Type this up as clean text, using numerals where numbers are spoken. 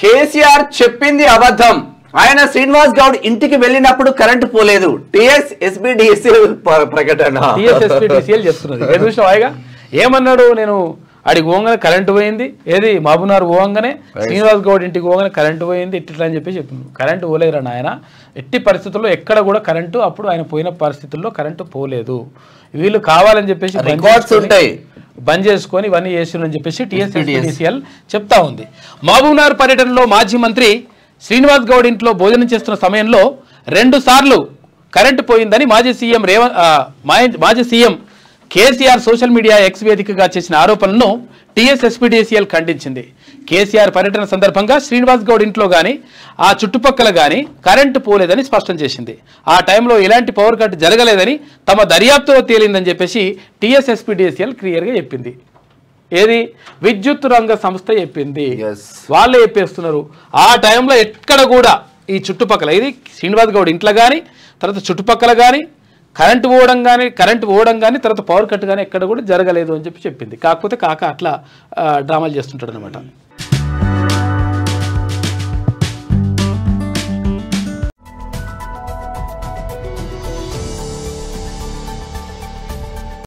కేసీఆర్ చెప్పింది అబద్ధం. ఆయన శ్రీనివాస్ గౌడ్ ఇంటికి వెళ్ళినప్పుడు కరెంటు పోలేదు. టీఎస్ఎస్బిడిసిఎల్ ప్రకటన. టీఎస్ఎస్బిడిసిఎల్ చెప్తున్నది ఏమన్నాడు? నేను అడిగి పోగానే కరెంటు పోయింది, ఏది మహబూబ్నగర్ పోగానే శ్రీనివాస్ గౌడ్ ఇంటికి పోగానే కరెంటు పోయింది, ఇట్లా అని చెప్పి చెప్పింది. కరెంటు పోలేదురా నాయన, ఎట్టి పరిస్థితుల్లో ఎక్కడ కూడా కరెంటు అప్పుడు ఆయన పోయిన పరిస్థితుల్లో కరెంటు పోలేదు. వీళ్ళు కావాలని చెప్పేసి రికార్డ్స్ ఉంటాయి, బంద్ చేసుకొని ఇవన్నీ చేసిరని చెప్పేసి టీఎస్ఎస్బిడిసిఎల్ చెప్తా ఉంది. మహబూబ్నగర్ పర్యటనలో మాజీ మంత్రి శ్రీనివాస్ గౌడ్ ఇంట్లో భోజనం చేస్తున్న సమయంలో 2 సార్లు కరెంటు పోయిందని మాజీ CM KCR social media X వేదికగా చేసిన ఆరోపణలను టీఎస్ఎస్బిడిసిఎల్ ఖండించింది. కేసీఆర్ పర్యటన సందర్భంగా శ్రీనివాస్ గౌడ్ ఇంట్లో కానీ ఆ చుట్టుపక్కల కానీ కరెంటు పోలేదని స్పష్టం చేసింది. ఆ టైంలో ఎలాంటి పవర్ కట్ జరగలేదని తమ దర్యాప్తులో తేలిందని చెప్పేసి టీఎస్ఎస్బిడిసిఎల్ క్లియర్గా చెప్పింది. ఏది విద్యుత్ రంగ సంస్థ చెప్పింది, వాళ్ళే చెప్పేస్తున్నారు. ఆ టైంలో ఎక్కడ కూడా ఈ చుట్టుపక్కల ఇది శ్రీనివాస్ గౌడ్ ఇంట్లో కానీ తర్వాత చుట్టుపక్కల కానీ కరెంటు పోవడం కానీ తర్వాత పవర్ కట్ కానీ ఎక్కడ కూడా జరగలేదు అని చెప్పి చెప్పింది. కాకపోతే కాక అట్లా డ్రామాలు చేస్తుంటాడు అనమాట.